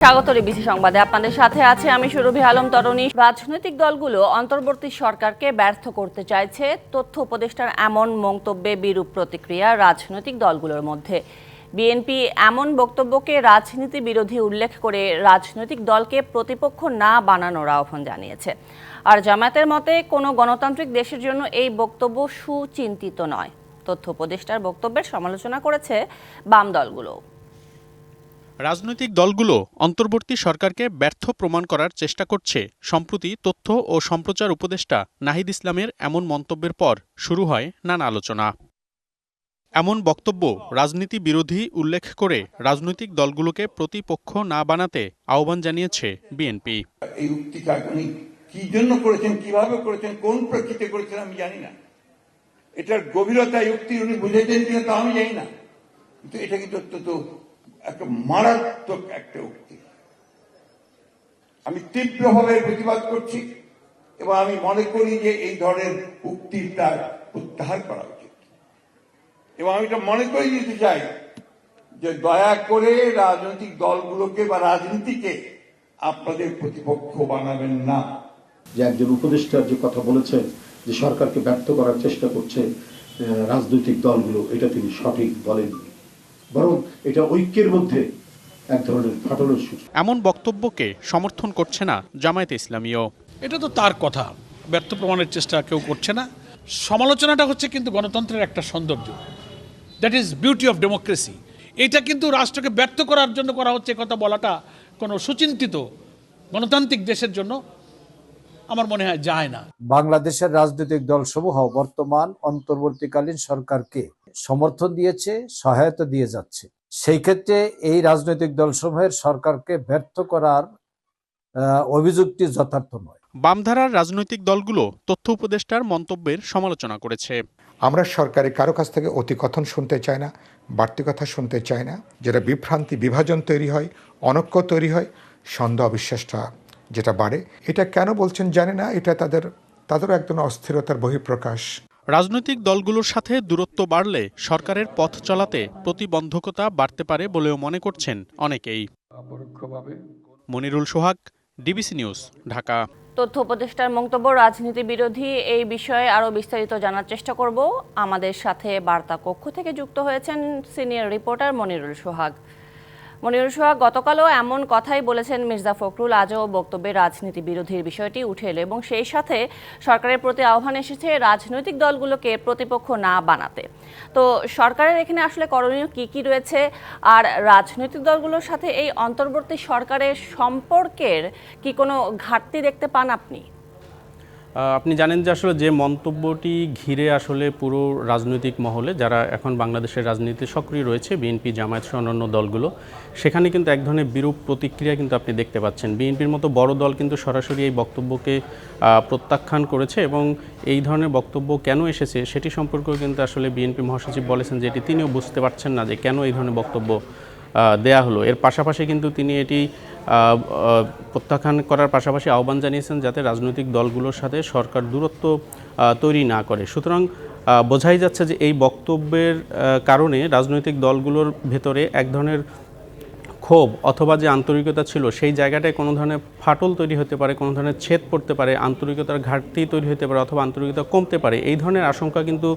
স্বাগত ডিবিসি সংবাদে আপনাদের সাথে আছে আমি সুরভি আলম তরুণী। রাজনৈতিক দলগুলো অন্তর্বর্তী সরকারকে ব্যর্থ করতে চাইছে, তথ্য উপদেষ্টার এমন মন্তব্যে বিরূপ প্রতিক্রিয়া রাজনৈতিক দলগুলোর মধ্যে। বিএনপি এমন বক্তব্যকে রাজনীতি বিরোধী উল্লেখ করে রাজনৈতিক দলকে প্রতিপক্ষ না বানানোর আহ্বান জানিয়েছে। আর জামায়াতের মতে কোনো গণতান্ত্রিক দেশের জন্য এই বক্তব্য সুচিন্তিত নয়। তথ্য উপদেষ্টার বক্তব্যের সমালোচনা করেছে বাম দলগুলো। রাজনৈতিক দলগুলো অন্তর্বর্তী সরকারকে ব্যর্থ প্রমাণ করার চেষ্টা করছে। সম্প্রতি তথ্য ও সম্প্রচার উপদেষ্টা নাহিদ ইসলামের এমন মন্তব্যের পর শুরু হয় নানা আলোচনা। এমন বক্তব্য রাজনীতি বিরোধী উল্লেখ করে রাজনৈতিক দলগুলোকে প্রতিপক্ষ না বানাতে আহ্বান জানিয়েছে বিএনপি। এই উক্তিটা উনি কি জন্য করেছেন, কিভাবে করেছেন, কোন প্রেক্ষিতে করেছেন আমি জানি না। এটার গভীরতা উক্তি উনি বুঝেছেন কিনা তা আমি জানি না, কিন্তু এটা কিন্তু অত্যন্ত একটা মারাত্মক একটা উক্তি। আমি তীব্রভাবে প্রতিবাদ করছি এবং আমি মনে করি যে এই ধরনের উক্তির তার প্রত্যাহার করা উচিত। এবং আমি এটা মনে করে দিতে চাই যে দয়া করে রাজনৈতিক দলগুলোকে বা রাজনীতিকে আপনাদের প্রতিপক্ষ বানাবেন না। যে একজন উপদেষ্টার যে কথা বলেছেন যে সরকারকে ব্যর্থ করার চেষ্টা করছে রাজনৈতিক দলগুলো, এটা তিনি সঠিক বলেননি, বরং এটা ঐক্যের মধ্যে এক ধরনের ফাটলের সূচনা। এমন বক্তব্যকে সমর্থন করছে না জামায়াতে ইসলামীও। এটা তো তার কথা, ব্যর্থ প্রমাণের চেষ্টা কেউ করছে না। সমালোচনাটা হচ্ছে কিন্তু গণতন্ত্রের একটা সৌন্দর্য, that is beauty of democracy. এটা কিন্তু রাষ্ট্রকে ব্যর্থ করার জন্য করা হচ্ছে, কথা বলাটা কোনো সুচিন্তিত গণতান্ত্রিক দেশের জন্য আমার মনে হয় যায় না। বাংলাদেশের রাজনৈতিক দলসমূহ বর্তমান অন্তর্বর্তীকালীন সরকারকে সমর্থন দিয়েছে, সহায়তা দিয়ে যাচ্ছে। সেই ক্ষেত্রে এই রাজনৈতিক দলসমূহের সরকারকে ব্যর্থ করার অভিযোগটি যথার্থ নয়। বামধারার রাজনৈতিক দলগুলো তথ্য উপদেষ্টার মন্তব্যের সমালোচনা করেছে। আমরা সরকারের কারো কাছ থেকে অতিকথন শুনতে চাই না, বাড়তি কথা শুনতে চাই না। যেটা বিভ্রান্তি, বিভাজন তৈরি হয়, অনৈক্য তৈরি হয়, সন্দেহ অবিশ্বাসটা যেটা বাড়ে। এটা কেন বলছেন জানি না, এটা তাদেরও একদম অস্থিরতার বহিঃপ্রকাশ। রাজনৈতিক দলগুলোর সাথে দূরত্ব বাড়লে সরকারের পথ চলাতে প্রতিবন্ধকতা বাড়তে পারে বলেও মনে করছেন অনেকেই। মনিরুল সোহাগ, ডিবিসি নিউজ, ঢাকা। তথ্য উপদেষ্টার মন্তব্য রাজনীতি বিরোধী, এই বিষয়ে আরো বিস্তারিত জানার চেষ্টা করব। আমাদের সাথে বার্তা কক্ষ থেকে যুক্ত হয়েছেন সিনিয়র রিপোর্টার মনিরুল সোহাগ। মনিরুল সোহাগ, গতকালও এমন কথাই বলেছেন মির্জা ফখরুল, আজও বক্তব্যে রাজনীতি বিরোধীর বিষয়টি উঠে এলো এবং সেই সাথে সরকারের প্রতি আহ্বান এসেছে রাজনৈতিক দলগুলোকে প্রতিপক্ষ না বানাতে। তো সরকারের এখানে আসলে করণীয় কি রয়েছে, আর রাজনৈতিক দলগুলোর সাথে এই অন্তর্বর্তী সরকারের সম্পর্কের কি কোনো ঘাটতি দেখতে পান আপনি? আপনি জানেন যে আসলে যে মন্তব্যটি ঘিরে আসলে পুরো রাজনৈতিক মহলে যারা এখন বাংলাদেশের রাজনীতিতে সক্রিয় রয়েছে, বিএনপি, জামায়াত সহ অন্যান্য দলগুলো, সেখানে কিন্তু এক ধরনের বিরূপ প্রতিক্রিয়া কিন্তু আপনি দেখতে পাচ্ছেন। বিএনপির মতো বড় দল কিন্তু সরাসরি এই বক্তব্যকে প্রত্যাখ্যান করেছে এবং এই ধরনের বক্তব্য কেন এসেছে সেটি সম্পর্কেও কিন্তু আসলে বিএনপি মহাসচিব বলেছেন যে এটি তিনিও বুঝতে পারছেন না যে কেন এই ধরনের বক্তব্য দেয়া হলো। এর পাশাপাশি কিন্তু তিনি এটি প্রত্যাখ্যান করার পাশাপাশি আহ্বান জানিয়েছেন যাতে রাজনৈতিক দলগুলোর সাথে সরকার দূরত্ব তৈরি না করে। সুতরাং বোঝাই যাচ্ছে যে এই বক্তব্যের কারণে রাজনৈতিক দলগুলোর ভেতরে এক ধরনের ক্ষোভ অথবা যে আন্তরিকতা ছিল সেই জায়গাটায় কোনো ধরনের ফাটল তৈরি হতে পারে, কোনো ধরনের ছেদ পড়তে পারে, আন্তরিকতার ঘাটতি তৈরি হতে পারে অথবা আন্তরিকতা কমতে পারে। এই ধরনের আশঙ্কা কিন্তু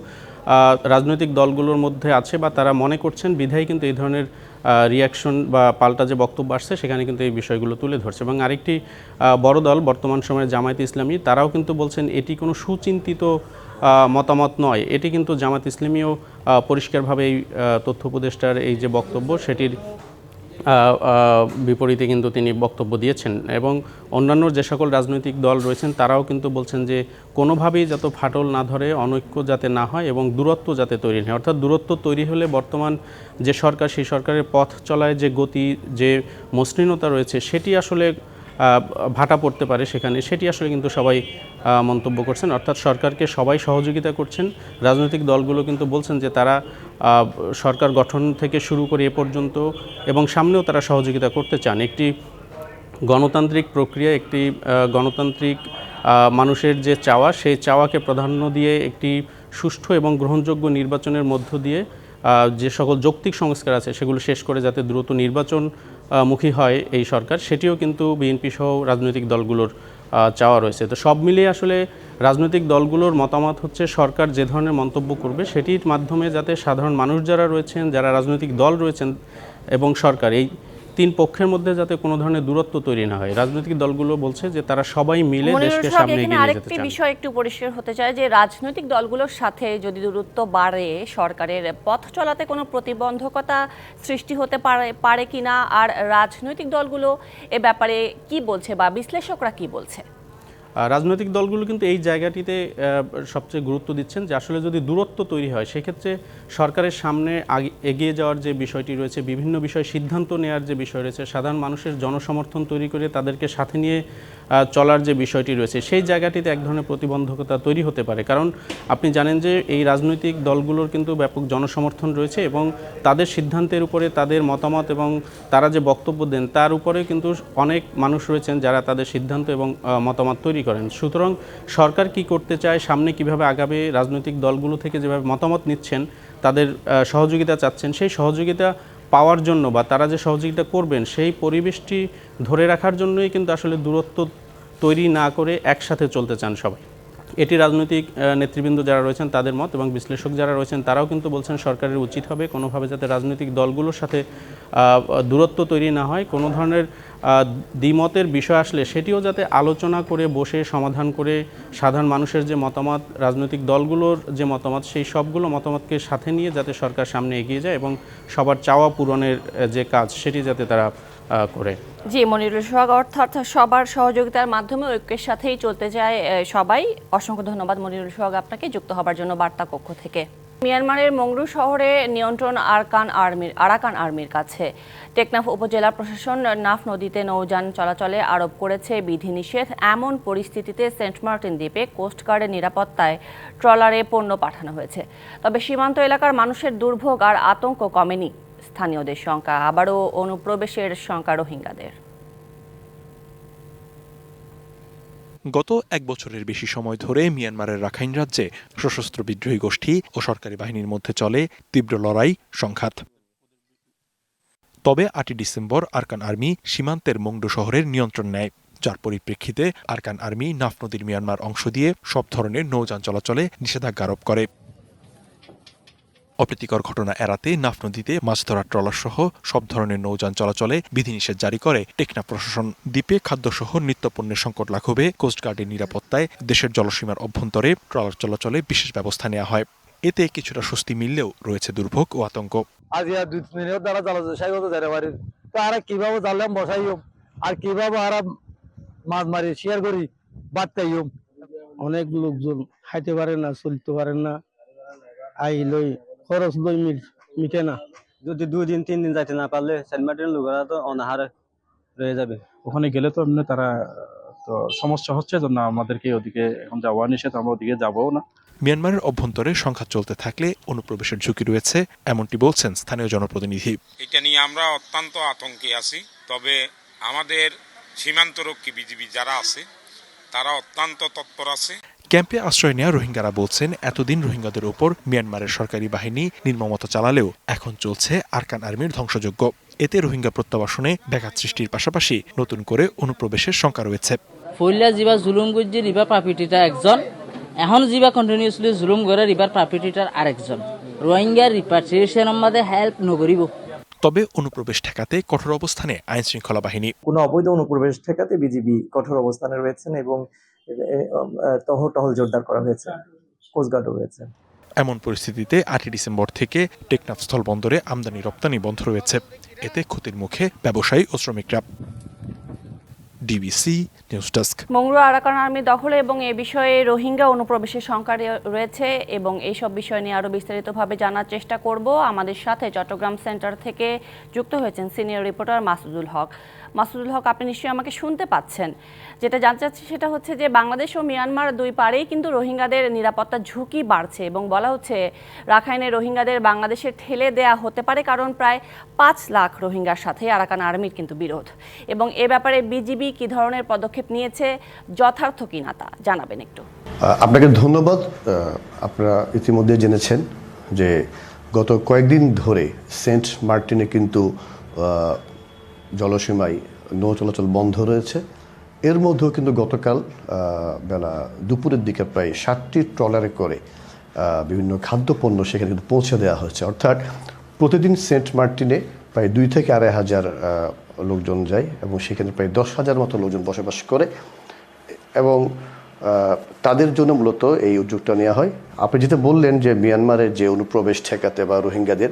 রাজনৈতিক দলগুলোর মধ্যে আছে বা তারা মনে করছেন, বিধায় কিন্তু এই ধরনের রিয়াকশন বা পাল্টা যে বক্তব্য আসছে সেখানে কিন্তু এই বিষয়গুলো তুলে ধরছে। এবং আরেকটি বড় দল বর্তমান সময়ে জামায়াতে ইসলামী, তারাও কিন্তু বলছেন এটি কোনো সুচিন্তিত মতামত নয়। এটি কিন্তু জামায়াত ইসলামীও পরিষ্কারভাবে এই তথ্য উপদেষ্টার এই যে বক্তব্য সেটির বিপরীতে কিন্তু তিনি বক্তব্য দিয়েছেন। এবং অন্যান্য যে সকল রাজনৈতিক দল রয়েছেন তারাও কিন্তু বলছেন যে কোনোভাবেই যাতে ফাটল না ধরে, অনৈক্য যাতে না হয় এবং দূরত্ব যাতে তৈরি হয়। অর্থাৎ দূরত্ব তৈরি হলে বর্তমান যে সরকার, সেই সরকারের পথ চলায় যে গতি, যে মসৃণতা রয়েছে সেটি আসলে ভাটা পড়তে পারে সেখানে, সেটি আসলে কিন্তু সবাই মন্তব্য করছেন। অর্থাৎ সরকারকে সবাই সহযোগিতা করছেন। রাজনৈতিক দলগুলো কিন্তু বলছেন যে তারা সরকার গঠন থেকে শুরু করে এ পর্যন্ত এবং সামনেও তারা সহযোগিতা করতে চান। একটি গণতান্ত্রিক প্রক্রিয়া, একটি গণতান্ত্রিক মানুষের যে চাওয়া, সেই চাওয়াকে প্রাধান্য দিয়ে একটি সুষ্ঠু এবং গ্রহণযোগ্য নির্বাচনের মধ্য দিয়ে যে সকল যৌক্তিক সংস্কার আছে সেগুলো শেষ করে যাতে দ্রুত নির্বাচন মুখী হয় এই সরকার, সেটিও কিন্তু বিএনপি সহ রাজনৈতিক দলগুলোর চাওয়া রয়েছে। তো সব মিলিয়ে আসলে রাজনৈতিক দলগুলোর মতামত হচ্ছে সরকার যে ধরনের মন্তব্য করবে সেটির মাধ্যমে যাতে সাধারণ মানুষ যারা রয়েছেন, যারা রাজনৈতিক দল রয়েছেন এবং সরকার, এই তিন পক্ষের মধ্যে যাতে কোনো ধরনের দূরত্ব তৈরি না হয়। রাজনৈতিক দলগুলো বলছে যে তারা সবাই মিলে দেশকে সামনে এগিয়ে নিয়ে যেতে আরেকটি চান। বিষয় একটু পরিষ্কার হতে চায় যে রাজনৈতিক দলগুলোর সাথে যদি দূরত্ব বাড়ে সরকারের পথ চলাতে কোনো প্রতিবন্ধকতা সৃষ্টি হতে পারে কিনা, আর রাজনৈতিক দলগুলো এ ব্যাপারে কি বলছে বা বিশ্লেষকরা কি বলছে? রাজনৈতিক দলগুলো কিন্তু এই জায়গাটিতে সবচেয়ে গুরুত্ব দিচ্ছেন যে আসলে যদি দূরত্ব তৈরি হয় সেক্ষেত্রে সরকারের সামনে এগিয়ে যাওয়ার যে বিষয়টি রয়েছে, বিভিন্ন বিষয়ে সিদ্ধান্ত নেওয়ার যে বিষয় রয়েছে, সাধারণ মানুষের জনসমর্থন তৈরি করে তাদেরকে সাথে নিয়ে চলার যে বিষয়টি রয়েছে, সেই জায়গাটিতে এক ধরনের প্রতিবন্ধকতা তৈরি হতে পারে। কারণ আপনি জানেন যে এই রাজনৈতিক দলগুলোর কিন্তু ব্যাপক জনসমর্থন রয়েছে এবং তাদের সিদ্ধান্তের উপরে তাদের মতামত এবং তারা যে বক্তব্য দেন তার উপরে কিন্তু অনেক মানুষ রয়েছেন যারা তাদের সিদ্ধান্ত এবং মতামত তৈরি করেন। সুতরাং সরকার কি করতে চায়, সামনে কিভাবে আগাবে, রাজনৈতিক দলগুলো থেকে যেভাবে মতামত নিচ্ছেন, তাদের সহযোগিতা চাচ্ছেন, সেই সহযোগিতা পাওয়ার জন্য বা তারা যে সহযোগিতা করবেন সেই পরিবেশটি ধরে রাখার জন্যই কিন্তু আসলে দূরত্ব তৈরি না করে একসাথে চলতে চান সবাই। এটি রাজনৈতিক নেতৃবৃন্দ যারা রয়েছেন তাদের মত, এবং বিশ্লেষক যারা রয়েছেন তারাও কিন্তু বলছেন সরকারের উচিত হবে কোনোভাবে যাতে রাজনৈতিক দলগুলোর সাথে দূরত্ব তৈরি না হয়, কোনো ধরনের দ্বিমতের বিষয় আসলে সেটিও যাতে আলোচনা করে বসে সমাধান করে সাধারণ মানুষের যে মতামত, রাজনৈতিক দলগুলোর যে মতামত, সেই সবগুলো মতামতকে সাথে নিয়ে যাতে সরকার সামনে এগিয়ে যায় এবং সবার চাওয়া পূরণের যে কাজ সেটি যাতে তারা করে। জি, মনিরুল সোহাগ, অর্থাৎ সবার সহযোগিতার মাধ্যমে ঐক্যের সাথেই চলতে যায় সবাই। অসংখ্য ধন্যবাদ মনিরুল সোহাগ আপনাকে যুক্ত হবার জন্য বার্তা কক্ষ থেকে। মিয়ানমারের মংডু শহরে নিয়ন্ত্রণ আরাকান আর্মির কাছে। টেকনাফ উপজেলা প্রশাসন নাফ নদীতে নৌযান চলাচলে আরোপ করেছে বিধিনিষেধ। এমন পরিস্থিতিতে সেন্ট মার্টিন দ্বীপে কোস্টগার্ডের নিরাপত্তায় ট্রলারে পণ্য পাঠানো হয়েছে। তবে সীমান্ত এলাকার মানুষের দুর্ভোগ আর আতঙ্ক কমেনি। স্থানীয়দের শঙ্কা, আবারও অনুপ্রবেশের শঙ্কা রোহিঙ্গাদের। গত এক বছরের বেশি সময় ধরে মিয়ানমারের রাখাইন রাজ্যে সশস্ত্র বিদ্রোহী গোষ্ঠী ও সরকারি বাহিনীর মধ্যে চলে তীব্র লড়াই সংঘাত। তবে 8 ডিসেম্বর আরাকান আর্মি সীমান্তের মংডু শহরের নিয়ন্ত্রণ নেয়, যার পরিপ্রেক্ষিতে আরাকান আর্মি নাফ নদীর মিয়ানমার অংশ দিয়ে সব ধরনের নৌযান চলাচলে নিষেধাজ্ঞা আরোপ করে। অপ্রীতিকর ঘটনা এড়াতে নাফ নদীতে মাছ ধরার ট্রলার সহ সব ধরনের নৌযান চলাচলে বিধিনিষেধ জারি করে টেকনাফ প্রশাসন। দ্বীপে খাদ্যসহ নিত্যপণ্যের সংকট লাঘবে কোস্টগার্ডের নিরাপত্তায় দেশের জলসীমার অভ্যন্তরে ট্রলার চলাচলে বিশেষ ব্যবস্থা নেওয়া হয়। এতে কিছুটা স্বস্তি মিললেও রয়েছে দুর্ভোগ ও আতঙ্ক। কিভাবে জানলাম বসাই আর কিভাবে আর মাছ মারি শেয়ার করি বাদ খাই। অনেক লোকজন খাইতে পারে না, চলতে পারেন না, আইলই খরচ লই মিটে না। যদি 2 দিন 3 দিন যাইতে না পারলে সেন্ট মার্টিন লোকেরা তো অনাহারে রয়ে যাবে। ওখানে গেলে তো এমনি তারা তো সমস্যা হচ্ছে, জন্য আমাদেরকে ওদিকে এখন যাওয়া নিষেধ, আমরা ওদিকে যাবও না। মিয়ানমারের অভ্যন্তরে সংঘাত চলতে থাকলে অনুপ্রবেশের ঝুঁকি রয়েছে, এমনটি বলছেন স্থানীয় জনপ্রতিনিধি। এটা নিয়ে আমরা অত্যন্ত আতঙ্কে আছি। তবে আমাদের সীমান্তরক্ষী বিজিবি যারা আছে তারা অত্যন্ত তৎপর আছে। ক্যাম্পে আশ্রয় নেওয়া রোহিঙ্গারা বলছেন এতদিন রোহিঙ্গাদের উপর মিয়ানমারের সরকারি বাহিনী নির্মমতা চালালেও এখন চলছে আরাকান আর্মির ধ্বংসযজ্ঞ। এতে রোহিঙ্গা প্রত্যাবাসনে ব্যাঘাত সৃষ্টির পাশাপাশি নতুন করে অনুপ্রবেশের শঙ্কা রয়েছে। ফইলা জিবা জুলুম করছে রিভার প্রাপিটিটা একজন, এখন জিবা কন্টিনিউসলি জুলুম করে রিভার প্রাপিটিটার আরেকজন। রোহিঙ্গা রিপাট্রিয়েশনের মধ্যে হেল্প নকরিব। তবে অনুপ্রবেশ ঠেকাতে কঠোর অবস্থানে আইন শৃঙ্খলা বাহিনী। কোনো অবৈধ অনুপ্রবেশ ঠেকাতে বিজিবি কঠোর অবস্থানে রয়েছেন এবং টহল জোরদার করা হয়েছে, কোস্টগার্ডও রয়েছে। এমন পরিস্থিতিতে 8 ডিসেম্বর থেকে টেকনাফ স্থলবন্দরে আমদানি রপ্তানি বন্ধ রয়েছে। এতে ক্ষতির মুখে ব্যবসায়ী ও শ্রমিকরা। DBC news desk. Maungdaw Arakan army দখলে এবং এ বিষয়ে রোহিঙ্গা অনুপ্রবেশের শঙ্কা রয়েছে এবং এইসব বিষয় নিয়ে আরও বিস্তারিতভাবে জানার চেষ্টা করব। আমাদের সাথে চট্টগ্রাম সেন্টার থেকে যুক্ত হয়েছেন সিনিয়র রিপোর্টার মাসুদুল হক। মাসুদুল হক, আপনি নিশ্চয়ই আমাকে শুনতে পাচ্ছেন। যেটা জানতে চাচ্ছি সেটা হচ্ছে যে বাংলাদেশ ও মিয়ানমার দুই পাড়েই কিন্তু রোহিঙ্গাদের নিরাপত্তার ঝুঁকি বাড়ছে এবং বলা হচ্ছে রাখাইনে রোহিঙ্গাদের বাংলাদেশে ঠেলে দেয়া হতে পারে, কারণ প্রায় 5 লাখ রোহিঙ্গার সাথে আরাকান আর্মির কিন্তু বিরোধ। এবং এ ব্যাপারে বিজিবি কি ধরনের পদক্ষেপ নিয়েছে, যথার্থ কিনা তা জানাবেন একটু। আপনাকে ধন্যবাদ। আপনারা ইতিমধ্যে জেনেছেন যে গত কয়েকদিন ধরে সেন্ট মার্টিনে কিন্তু জলসীমায় নৌ চলাচল বন্ধ রয়েছে। এর মধ্যেও কিন্তু গতকাল বেলা দুপুরের দিকে প্রায় 60টি ট্রলারে করে বিভিন্ন খাদ্যপণ্য সেখানে কিন্তু পৌঁছে দেওয়া হয়েছে। অর্থাৎ প্রতিদিন সেন্ট মার্টিনে প্রায় 2 থেকে 2,500 লোকজন যায় এবং সেখানে প্রায় 10,000 মতো লোকজন বসবাস করে এবং তাদের জন্য মূলত এই উদ্যোগটা নেওয়া হয়। আপনি যেটা বললেন যে মিয়ানমারের যে অনুপ্রবেশ ঠেকাতে বা রোহিঙ্গাদের,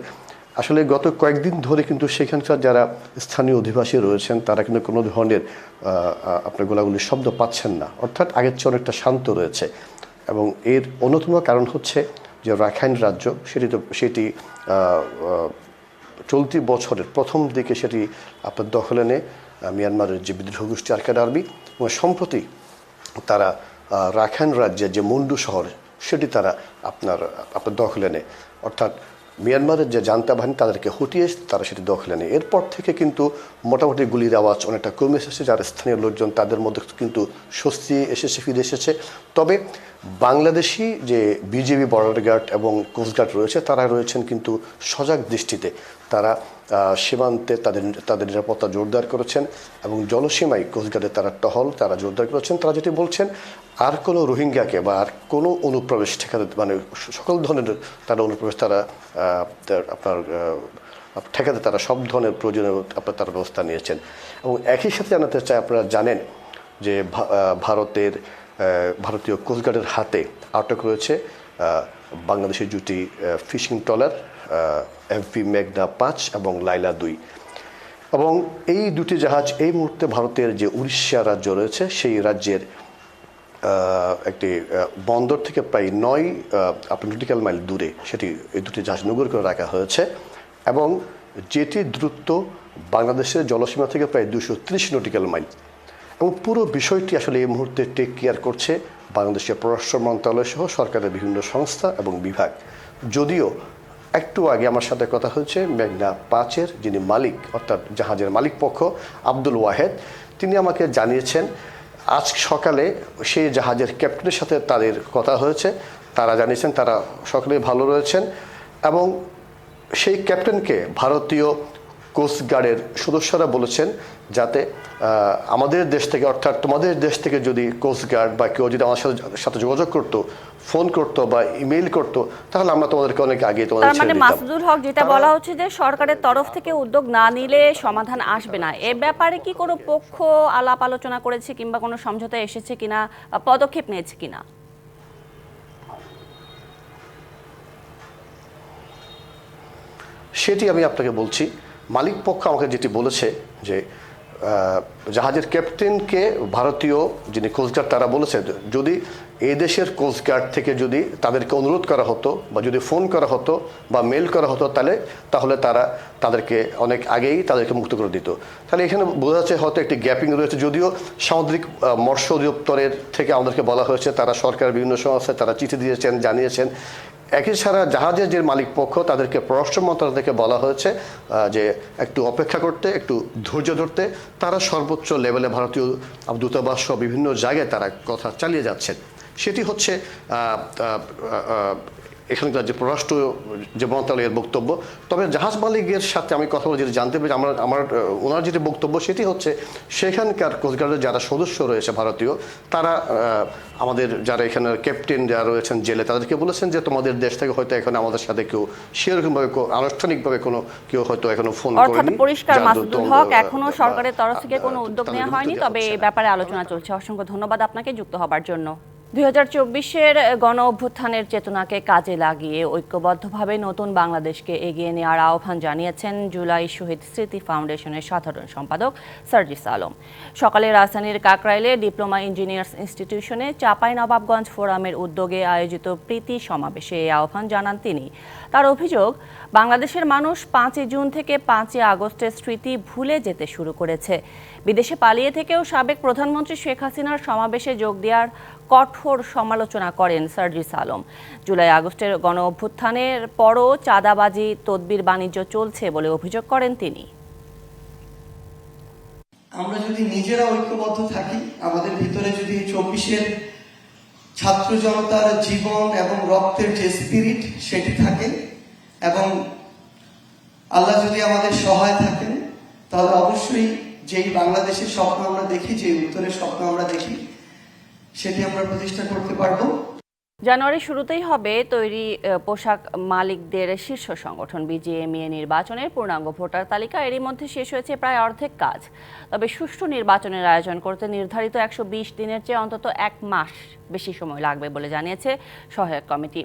আসলে গত কয়েকদিন ধরে কিন্তু সেখানকার যারা স্থানীয় অধিবাসী রয়েছেন তারা কিন্তু কোনো ধরনের আপনার গোলাগুলির শব্দ পাচ্ছেন না। অর্থাৎ আগের চেয়ে অনেকটা শান্ত রয়েছে এবং এর অন্যতম কারণ হচ্ছে যে রাখাইন রাজ্য সেটি চলতি বছরের প্রথম দিকে সেটি আপনার দখলে নেয় মিয়ানমারের যে বিদ্রোহ গোষ্ঠী আরকান আর্মি এবং সম্প্রতি তারা রাখাইন রাজ্যের যে মন্ডু শহর সেটি তারা আপনার দখলে নেয়। অর্থাৎ মিয়ানমারের যে জান্তা বাহিনী তাদেরকে হটিয়ে তারা সেটি দখলে নেয়। এরপর থেকে কিন্তু মোটামুটি গুলির আওয়াজ অনেকটা কমে এসেছে। যারা স্থানীয় লোকজন তাদের মধ্যে কিন্তু স্বস্তি ফিরে এসেছে। তবে বাংলাদেশি যে বিজিবি বর্ডার গার্ড এবং কোস্টগার্ড রয়েছে তারা রয়েছেন কিন্তু সজাগ দৃষ্টিতে। তারা সীমান্তে তাদের নিরাপত্তা জোরদার করেছেন এবং জলসীমায় কোস্টগার্ডের তারা তারা জোরদার করেছেন। তারা যেটি বলছেন আর কোনো রোহিঙ্গাকে বা আর কোনো অনুপ্রবেশ ঠেকাতে মানে সকল ধরনের তারা অনুপ্রবেশ তারা ঠেকাতে তারা সব ধরনের প্রয়োজনীয় তারা ব্যবস্থা নিয়েছেন। এবং একই সাথে জানাতে চাই, আপনারা জানেন যে ভারতীয় কোস্টগার্ডের হাতে আটক রয়েছে বাংলাদেশের দুটি ফিশিং ট্রলার FV মেঘনা 5 এবং লাইলা 2 এবং এই দুটি জাহাজ এই মুহূর্তে ভারতের যে উড়িষ্যা রাজ্য রয়েছে সেই রাজ্যের একটি বন্দর থেকে প্রায় 9 নটিক্যাল মাইল দূরে সেটি এই দুটি জাহাজ নগর করে রাখা হয়েছে এবং যেটি দ্রুত বাংলাদেশের জলসীমা থেকে প্রায় 230 নটিক্যাল মাইল এবং পুরো বিষয়টি আসলে এই মুহূর্তে টেক কেয়ার করছে বাংলাদেশের পররাষ্ট্র মন্ত্রণালয় সহ সরকারের বিভিন্ন সংস্থা এবং বিভাগ। যদিও একটু আগে আমার সাথে কথা হয়েছে মেঘনা 5-এর যিনি মালিক অর্থাৎ জাহাজের মালিক পক্ষ আব্দুল ওয়াহেদ, তিনি আমাকে জানিয়েছেন আজ সকালে সেই জাহাজের ক্যাপ্টেনের সাথে তাদের কথা হয়েছে। তারা জানিয়েছেন তারা সকলেই ভালো রয়েছেন এবং সেই ক্যাপ্টেনকে ভারতীয় কোস্টগার্ডের সদস্যরা বলেছেন যাতে আমাদের দেশ থেকে অর্থাৎ তোমাদের দেশ থেকে যদি কোস্টগার্ড বা কেউ যদি আমার সাথে যোগাযোগ করতো, ফোন করতো বা ইমেইল করতো, তাহলে আমরা তোমাদেরকে অনেক আগে তোমাদের ছেড়ে দিতাম। মাসুদুল হক, যেটা বলা হচ্ছে যে সরকারের তরফ থেকে উদ্যোগ না নিলে সমাধান আসবে না, এ ব্যাপারে কি কোনো পক্ষ আলাপ আলোচনা করেছে কিংবা কোনো সমঝোতা এসেছে কিনা, পদক্ষেপ নিয়েছে কিনা? সেটি আমি আপনাকে বলছি। মালিক পক্ষ আমাকে যেটি বলেছে যে জাহাজের ক্যাপ্টেনকে ভারতীয় যিনি কোস্টগার্ড তারা বলেছে যদি এই দেশের কোস্টগার্ড থেকে যদি তাদেরকে অনুরোধ করা হতো বা যদি ফোন করা হতো বা মেল করা হতো তাহলে তাদেরকে অনেক আগেই তাদেরকে মুক্ত করে দিত। তাহলে এখানে বোঝা যাচ্ছে হয়তো একটি গ্যাপিং রয়েছে। যদিও সামুদ্রিক মৎস্য অধিদপ্তরের থেকে আমাদেরকে বলা হয়েছে তারা সরকারের বিভিন্ন সংস্থায় তারা চিঠি দিয়েছেন, জানিয়েছেন। একই ছাড়া জাহাজের যে মালিক পক্ষ তাদেরকে পররাষ্ট্র মন্ত্রণালয় থেকে বলা হয়েছে যে একটু অপেক্ষা করতে, একটু ধৈর্য ধরতে। তারা সর্বোচ্চ লেভেলে ভারতীয় দূতাবাস সহ বিভিন্ন জায়গায় তারা কথা চালিয়ে যাচ্ছেন। সেটি হচ্ছে এখানকার যে পররাষ্ট্র যে মন্ত্রণালয়ের বক্তব্য। তবে জাহাজ মালিকের সাথে আমি কথা বলে যেটা জানতে পেরেছি ওনার যেটি বক্তব্য সেটি হচ্ছে সেখানকার কোস্টগার্ডের যারা সদস্য রয়েছে ভারতীয় তারা আমাদের যারা এখানের ক্যাপ্টেন যারা রয়েছেন জেলে তাদেরকে বলেছেন যে তোমাদের দেশ থেকে হয়তো এখন আমাদের সাথে কেউ সেরকমভাবে আনুষ্ঠানিকভাবে কেউ হয়তো এখনো ফোন করেনি। অর্থাৎ পরিষ্কার মাসুদুল হক, এখনো সরকারের তরফ থেকে কোনো উদ্যোগ নেওয়া হয়নি, তবে এই ব্যাপারে আলোচনা চলছে। অসংখ্য ধন্যবাদ আপনাকে যুক্ত হবার জন্য। 2024-এর গণ অভ্যুত্থানের চেতনাকে কাজে লাগিয়ে ঐক্যবদ্ধভাবে নতুন বাংলাদেশকে এগিয়ে নেওয়ার আহ্বান জানিয়েছেন জুলাই শহীদ স্মৃতি ফাউন্ডেশনের সাধারণ সম্পাদক সার্জিস আলম। সকালে রাজধানীর কাকরাইলে ডিপ্লোমা ইঞ্জিনিয়ার্স ইনস্টিটিউশনে চাঁপাইনবাবগঞ্জ ফোরামের উদ্যোগে আয়োজিত প্রীতি সমাবেশে এই আহ্বান জানান তিনি। তার অভিযোগ, বাংলাদেশের মানুষ 5 জুন থেকে 5 আগস্টের স্মৃতি ভুলে যেতে শুরু করেছে। বিদেশে পালিয়ে থেকেও সাবেক প্রধানমন্ত্রী শেখ হাসিনার সমাবেশে যোগ দেওয়ার কঠোর সমালোচনা করেন সার্জিস আলম। জুলাই আগস্টের গণ অভ্যুত্থানের পরও চাঁদাবাজি, তদবির বাণিজ্য চলছে বলে অভিযোগ করেন তিনি। আমরা যদি নিজেরা ঐক্যবদ্ধ থাকি, আমাদের ভিতরে যদি 24-এর ছাত্র জনতার জীবন এবং রক্তের যে স্পিরিট সেটি থাকে এবং আল্লাহ যদি আমাদের সহায় থাকেন, তাহলে অবশ্যই যেই বাংলাদেশের স্বপ্ন আমরা দেখি, যে উত্তরের স্বপ্ন আমরা দেখি, সেটি আমরা প্রতিষ্ঠা করতে পারবো। জানুয়ারির শুরুতেই হবে তৈরি পোশাক মালিকদের শীর্ষ সংগঠন বিজিএমইএ নির্বাচনের পূর্ণাঙ্গ ভোটার তালিকা। এরই মধ্যে শেষ হয়েছে প্রায় অর্ধেক কাজ। তবে সুষ্ঠু নির্বাচনের আয়োজন করতে নির্ধারিত 120 দিনের চেয়ে অন্তত 1 মাস বেশি সময় লাগবে বলে জানিয়েছে সহায়ক কমিটি।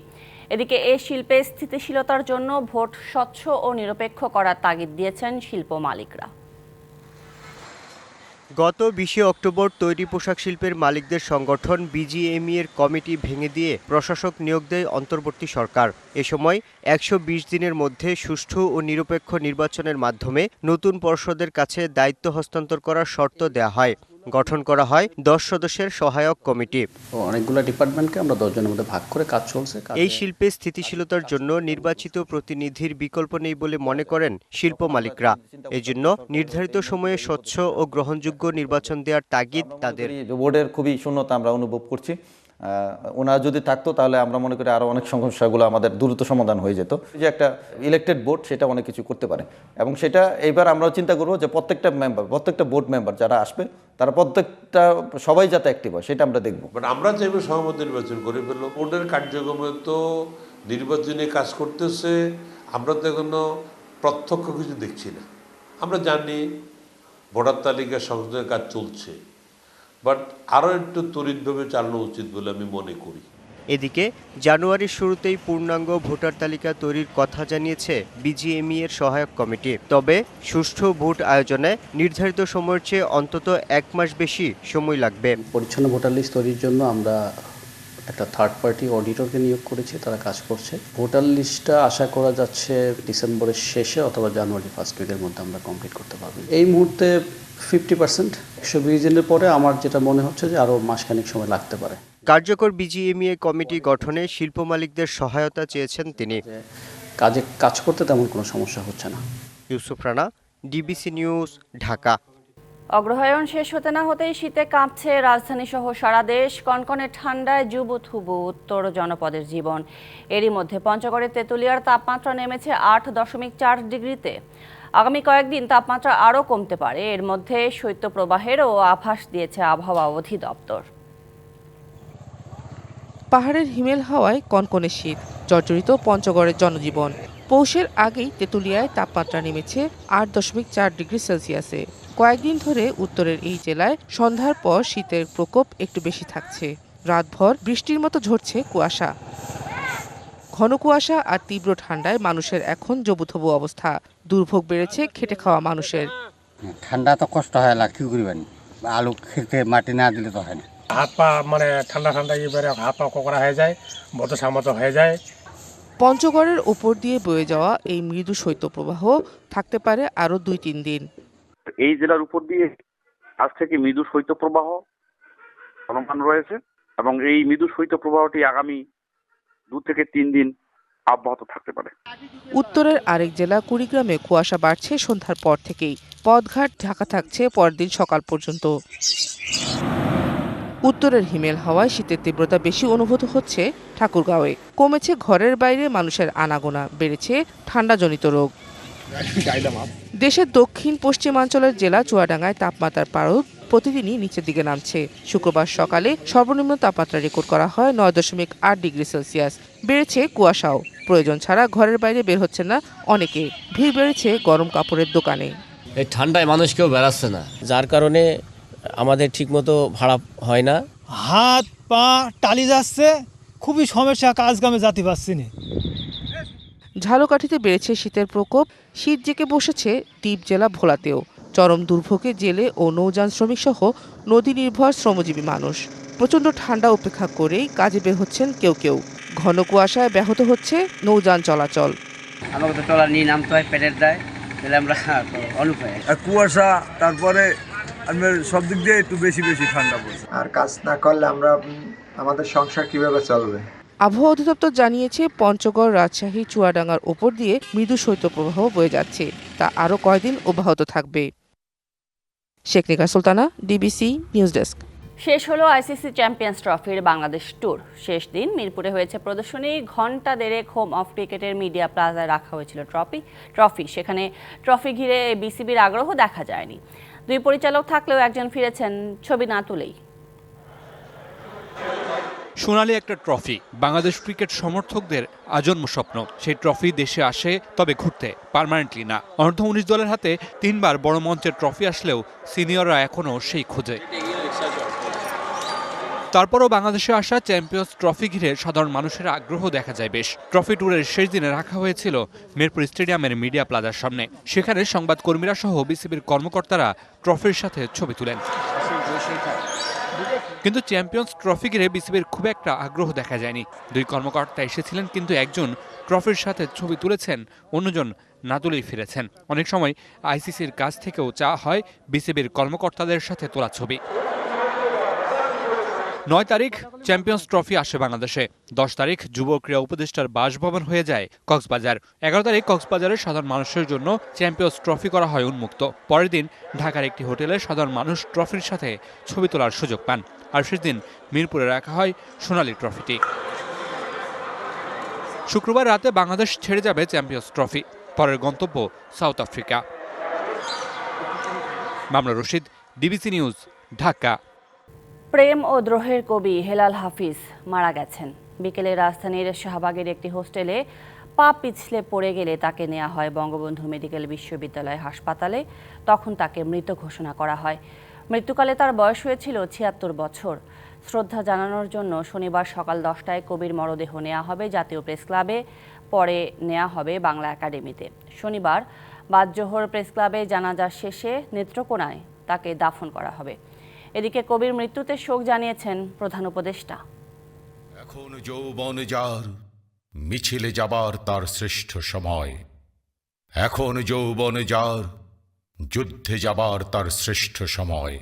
এদিকে এই শিল্পে স্থিতিশীলতার জন্য ভোট স্বচ্ছ ও নিরপেক্ষ করার তাগিদ দিয়েছেন শিল্প মালিকরা। গত 20 অক্টোবর তৈরি পোশাক শিল্পের মালিকদের সংগঠন বিজিএমইএর কমিটি ভেঙে দিয়ে প্রশাসক নিয়োগ দেয় অন্তর্বর্তী সরকার। এ সময় 120 দিনের মধ্যে সুষ্ঠু ও নিরপেক্ষ নির্বাচনের মাধ্যমে নতুন পর্ষদের কাছে দায়িত্ব হস্তান্তর করার শর্ত দেয়া হয়। গঠন করা হয় 10 সদস্যের সহায়ক কমিটি। অনেকগুলো ডিপার্টমেন্টকে আমরা 10 জনের মধ্যে ভাগ করে কাজ চলছে। এই শিল্পে স্থিতিশীলতার জন্য নির্বাচিত প্রতিনিধির বিকল্প নেই বলে মনে করেন শিল্প মালিকরা। এজন্য নির্ধারিত সময়ে স্বচ্ছ ও গ্রহণযোগ্য নির্বাচন দেওয়ার তাগিদ তাদের। বোর্ডের খুবই শূন্যতা আমরা অনুভব করছি। ওনারা যদি থাকতো তাহলে আমরা মনে করি আরও অনেক সমস্যাগুলো আমাদের দ্রুত সমাধান হয়ে যেত। যে একটা ইলেক্টেড বোর্ড সেটা অনেক কিছু করতে পারে এবং সেটা এইবার আমরাও চিন্তা করবো যে প্রত্যেকটা বোর্ড মেম্বার যারা আসবে তারা প্রত্যেকটা সবাই যাতে অ্যাক্টিভ হয় সেটা আমরা দেখবো। বাট আমরা চাইবো সহমত নির্বাচন করে ফেললো। বোর্ডের কার্যক্রমে তো নির্বাচনে কাজ করতেছে, আমরা তো এখনো প্রত্যক্ষ কিছু দেখছি না। আমরা জানি ভোটার তালিকা সংশোধনের কাজ চলছে, বাট আরও একটু তড়িৎভাবে চালানো উচিত বলে আমি মনে করি। এদিকে জানুয়ারির শুরুতেই পূর্ণাঙ্গ ভোটার তালিকা তৈরির কথা জানিয়েছে বিজিএমইএর সহায়ক কমিটি। তবে সুষ্ঠু ভোট আয়োজনে নির্ধারিত সময়ের চেয়ে অন্তত 1 মাস বেশি সময় লাগবে। পরিচ্ছন্ন ভোটার লিস্ট তৈরির জন্য আমরা একটা থার্ড পার্টি অডিটরকে নিয়োগ করেছি, তারা কাজ করছে। ভোটার লিস্টটা আশা করা যাচ্ছে ডিসেম্বরের শেষে অথবা জানুয়ারি ফার্স্ট উইকের মধ্যে আমরা কমপ্লিট করতে পারবো। এই মুহূর্তে 50%, 120 দিনের পরে আমার যেটা মনে হচ্ছে যে আরও মাসখানেক সময় লাগতে পারে। কার্যকর বিজিএমইএ কমিটি গঠনে শিল্প মালিকদের সহায়তা চেয়েছেন তিনি। কাজ করতে তেমন কোনো সমস্যা হচ্ছে না। Yusuf Rana, DBC news, Dhaka. অগ্রহায়ণ শেষ হতে না হতেই শীতে কাঁপছে রাজধানী সহ সারা দেশ। কনকনে ঠান্ডায় জুবুথুবু উত্তর জনপদের জীবন। এরই মধ্যে পঞ্চগড়ের তেঁতুলিয়ার তাপমাত্রা নেমেছে 8.4 ডিগ্রিতে। আগামী কয়েকদিন তাপমাত্রা আরও কমতে পারে। এর মধ্যে শৈত্যপ্রবাহেরও আভাস দিয়েছে আবহাওয়া অধিদপ্তর। পাহাড়ের হিমেল হাওয়ায় কনকনে শীত, জর্জরিত পঞ্চগড়ের জনজীবন। পৌষের আগেই তেঁতুলিয়ায় তাপমাত্রা নেমেছে 8.4 ডিগ্রি সেলসিয়াসে। কয়েকদিন ধরে উত্তরের এই জেলায় সন্ধ্যার পর শীতের প্রকোপ একটু বেশি থাকছে। রাতভর বৃষ্টির মতো ঝরছে কুয়াশা। ঘন কুয়াশা আর তীব্র ঠান্ডায় মানুষের এখন জবুথবু অবস্থা। দুর্ভোগ বেড়েছে খেটে খাওয়া মানুষের। ঠান্ডা তো কষ্ট হয়, কি করবেন, আলু খেতে মাটি না দিলে তো হয় না। হাত পা মানে ঠান্ডা এবারে হাত পা কোকড়া হয়ে যায়, বতসামতো হয়ে যায়। পঞ্চগড়ের ওপর দিয়ে বয়ে যাওয়া এই মৃদু শৈত্যপ্রবাহ থাকতে পারে আরও 2-3 দিন। এই জেলার উপর দিয়ে আজ থেকে মৃদু শৈত্যপ্রবাহ অনুমান রয়েছে এবং এই মৃদু শৈত্যপ্রবাহটি আগামী 2 থেকে 3 দিন অব্যাহত থাকতে পারে। উত্তরের আরেক জেলা কুড়িগ্রামে কুয়াশা বাড়ছে সন্ধ্যার পর থেকেই। পথঘাট ঢাকা থাকছে পরদিন সকাল পর্যন্ত। উত্তরের হিমেল হাওয়ায় শীতের তীব্রতা বেশি অনুভূত হচ্ছে ঠাকুরগাঁওয়ে। কমেছে ঘরের বাইরে মানুষের আনাগোনা, বেড়েছে ঠান্ডাজনিত রোগ। দেশের দক্ষিণ পশ্চিমাঞ্চলের জেলা চুয়াডাঙ্গায় তাপমাত্রার পারদ প্রতিদিনই নিচের দিকে নামছে। শুক্রবার সকালে সর্বনিম্ন তাপমাত্রা রেকর্ড করা হয় 9.8 ডিগ্রি সেলসিয়াস। বেড়েছে কুয়াশাও। প্রয়োজন ছাড়া ঘরের বাইরে বের হচ্ছে না অনেকে। ভিড় বেড়েছে গরম কাপড়ের দোকানে। এই ঠান্ডায় মানুষ কেউ বেড়াচ্ছে না, যার কারণে আমাদের ঠিকমতো ভাড়া হয় না। হাত পা টালি যাচ্ছে, খুবই সমস্যা, কাজ কামে যেতে পারছি না। ঝালকাঠিতে বেড়েছে শীতের প্রকোপ। শীত জেঁকে বসেছে দ্বীপ জেলা ভোলাতেও। চরম দুর্ভোগে জেলে ও নৌযান শ্রমিক সহ নদী নির্ভর শ্রমজীবী মানুষ। প্রচণ্ড ঠান্ডা উপেক্ষা করেই কাজে বের হচ্ছেন কেউ কেউ। ঘন কুয়াশায় ব্যাহত হচ্ছে নৌযান চলাচল। আমাকে তো ট্রলার নিয়ে নামতে হয়, পেটের দায়, তাহলে আমরা অনুপায়। কুয়াশা, তারপরে সব দিক দিয়ে একটু বেশি ঠান্ডা পড়ছে। আর কাজ না করলে আমরা আমাদের সংসার কিভাবে চলবে? আবহাওয়া অধিদপ্তর জানিয়েছে পঞ্চগড়, রাজশাহী, চুয়াডাঙ্গার ওপর দিয়ে মৃদু শৈত্যপ্রবাহ বয়ে যাচ্ছে। তা আরও কয়েকদিন অব্যাহত থাকবে। Sheikh Nigar Sultana, DBC news desk. শেষ হলো আইসিসি চ্যাম্পিয়ন্স ট্রফির বাংলাদেশ ট্যুর। শেষ দিন মিরপুরে হয়েছে প্রদর্শনী। ঘণ্টা দেড়েক হোম অফ ক্রিকেটের মিডিয়া প্লাজায় রাখা হয়েছিল ট্রফি। সেখানে ট্রফি ঘিরে বিসিবির আগ্রহ দেখা যায়নি। দুই পরিচালক থাকলেও একজন ফিরেছেন ছবি না তুলেই। সোনালি একটা ট্রফি, বাংলাদেশ ক্রিকেট সমর্থকদের আজন্ম স্বপ্ন। সেই ট্রফি দেশে আসে, তবে ঘুরতে, পার্মানেন্টলি না। অনূর্ধ্ব 19 দলের হাতে 3 বার বড় মঞ্চের ট্রফি আসলেও সিনিয়ররা এখনও সেই খোঁজে। তারপরও বাংলাদেশে আসা চ্যাম্পিয়ন্স ট্রফি ঘিরে সাধারণ মানুষের আগ্রহ দেখা যায় বেশ। ট্রফি ট্যুরের শেষ দিনে রাখা হয়েছিল মিরপুর স্টেডিয়ামের মিডিয়া প্লাজার সামনে। সেখানে সংবাদকর্মীরা সহ বিসিবির কর্মকর্তারা ট্রফির সাথে ছবি তুলেন। কিন্তু চ্যাম্পিয়ন্স ট্রফি ঘিরে বিসিবির খুব একটা আগ্রহ দেখা যায়নি। দুই কর্মকর্তা এসেছিলেন, কিন্তু একজন ট্রফির সাথে ছবি তুলেছেন, অন্যজন না তুলেই ফিরেছেন। অনেক সময় আইসিসির কাছ থেকেও চাওয়া হয় বিসিবির কর্মকর্তাদের সাথে তোলা ছবি। 9 তারিখ চ্যাম্পিয়ন্স ট্রফি আসে বাংলাদেশে। 10 তারিখ যুব ক্রীড়া উপদেষ্টার বাসভবন হয়ে যায় কক্সবাজার। 11 তারিখ কক্সবাজারের সাধারণ মানুষের জন্য চ্যাম্পিয়ন্স ট্রফি করা হয় উন্মুক্ত। পরের দিন ঢাকার একটি হোটেলে সাধারণ মানুষ ট্রফির সাথে ছবি তোলার সুযোগ পান। আর শেষ দিন মিরপুরে রাখা হয় সোনালী ট্রফিটি। শুক্রবার রাতে বাংলাদেশ ছেড়ে যাবে চ্যাম্পিয়ন্স ট্রফি। পরের গন্তব্য সাউথ আফ্রিকা। মামলা রশিদ, ডিবিসি নিউজ, ঢাকা। প্রেম ও দ্রোহের কবি হেলাল হাফিজ মারা গেছেন। বিকেলে রাজধানীর শাহবাগের একটি হোস্টেলে পা পিছলে পড়ে গেলে তাকে নেওয়া হয় বঙ্গবন্ধু মেডিকেল বিশ্ববিদ্যালয় হাসপাতালে। তখন তাকে মৃত ঘোষণা করা হয়। মৃত্যুকালে তার বয়স হয়েছিল 76 বছর। শ্রদ্ধা জানানোর জন্য শনিবার সকাল 10টায় কবির মরদেহ নেওয়া হবে জাতীয় প্রেস ক্লাবে, পরে নেওয়া হবে বাংলা একাডেমিতে। শনিবার বাদ-জোহর প্রেস ক্লাবে জানাজা শেষে নেত্রকোনায় তাকে দাফন করা হবে। এদিকে কবির মৃত্যুতে শোক জানিয়েছেন প্রধান উপদেষ্টা। এখন যৌবন যার, মিছিলে যাবার তার শ্রেষ্ঠ সময়। এখন যৌবন যার, যুদ্ধে যাবার তার শ্রেষ্ঠ সময়।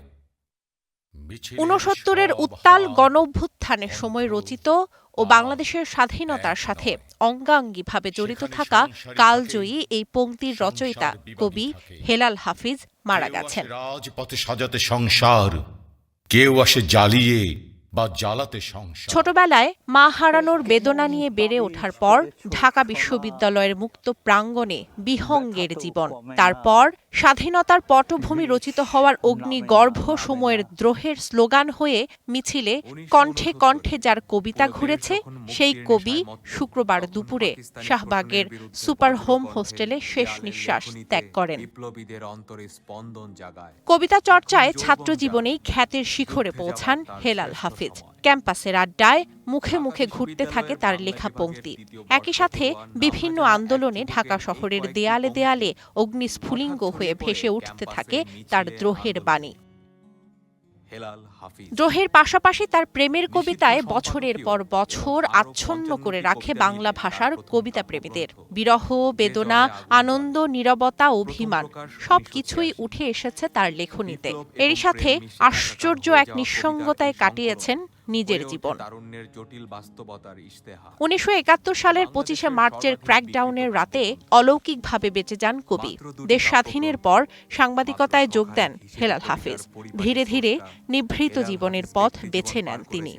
69-এর উত্তাল গণঅভ্যুত্থানের সময় রচিত ও বাংলাদেশের স্বাধীনতার সাথে অঙ্গাঙ্গিভাবে জড়িত থাকা কালজয়ী এই পংক্তির রচয়িতা কবি হেলাল হাফিজ মারা গেছেন। রাজপথে সাজাতে সংসার, কেউ আসে জ্বালিয়ে বা জ্বালাতে সংসার। ছোটবেলায় মা হারানোর বেদনা নিয়ে বেড়ে ওঠার পর ঢাকা বিশ্ববিদ্যালয়ের মুক্ত প্রাঙ্গণে বিহঙ্গের জীবন। তারপর স্বাধীনতার পটভূমি রচিত হওয়ার অগ্নিগর্ভ সময়ের দ্রোহের স্লোগান হয়ে মিছিলে কণ্ঠে কণ্ঠে যার কবিতা ঘুরেছে, সেই কবি শুক্রবার দুপুরে শাহবাগের সুপার হোম হোস্টেলে শেষ নিঃশ্বাস ত্যাগ করেন। কবিতা চর্চায় ছাত্র জীবনেই খ্যাতির শিখরে পৌঁছান হেলাল হাফিজ। ক্যাম্পাসের আড্ডায় মুখে মুখে ঘুরতে থাকে তার লেখা পংক্তি। একই সাথে বিভিন্ন আন্দোলনে ঢাকা শহরের দেয়ালে দেয়ালে অগ্নিস্ফুলিঙ্গ হয়ে ভেসে উঠতে থাকে তার দ্রোহের বাণী। দ্রোহের পাশাপাশি তার প্রেমের কবিতায় বছরের পর বছর আচ্ছন্ন করে রাখে বাংলা ভাষার কবিতা প্রেমীদের। বিরহ, বেদনা, আনন্দ, নীরবতা, অভিমান সবকিছুই উঠে এসেছে তার লেখনীতে। এরই সাথে আশ্চর্য এক নিঃসঙ্গতায় কাটিয়েছেন নিজের জীবন। 1971 সালের 25শে মার্চের ক্র্যাকডাউনের রাতে অলৌকিকভাবে বেঁচে যান কবি। দেশ স্বাধীনের পর সাংবাদিকতায় যোগ দেন হেলাল হাফিজ। ধীরে ধীরে নিভৃত জীবনের পথ বেছে নেন তিনি।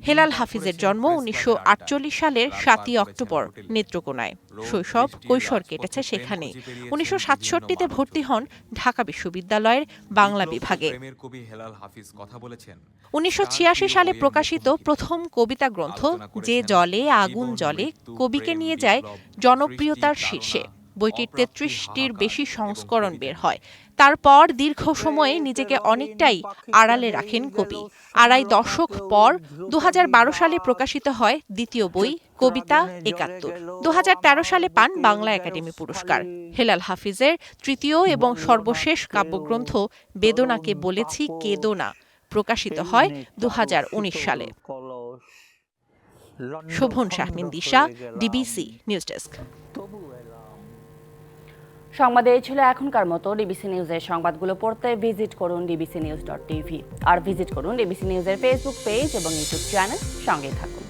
হেলাল হাফিজের জন্ম 1948 সালের 7 অক্টোবর নেত্রকোনায়। শৈশব কৈশোর কেটেছে সেখানেই। 1967-তে ভর্তি হন ঢাকা বিশ্ববিদ্যালয়ের বাংলা বিভাগে। 1986 সালে প্রকাশিত প্রথম কবিতা গ্রন্থ যে জলে আগুন জ্বলে কবিকে নিয়ে যায় জনপ্রিয়তার শীর্ষে। বইটির 33টির বেশি সংস্করণ বের হয়। তারপর দীর্ঘ সময়ে নিজেকে অনেকটাই আড়ালে রাখেন কবি। আড়াই দশক পর 2012 সালে প্রকাশিত হয় দ্বিতীয় বই কবিতা 71। 2013 সালে পান বাংলা একাডেমি পুরস্কার। হেলাল হাফিজের তৃতীয় এবং সর্বশেষ কাব্যগ্রন্থ বেদনাকে বলেছি কেদো না প্রকাশিত হয় 2019 সালে। শোভন শাহমিন দিশা, ডিবিসি নিউজ ডেস্ক। সংবাদে এই ছিল এখনকার মতো। ডিবিসি নিউজের সংবাদগুলো পড়তে ভিজিট করুন dbcnews.tv আর ভিজিট করুন ডিবিসি নিউজের ফেসবুক পেজ এবং ইউটিউব চ্যানেল। সঙ্গে থাকুন।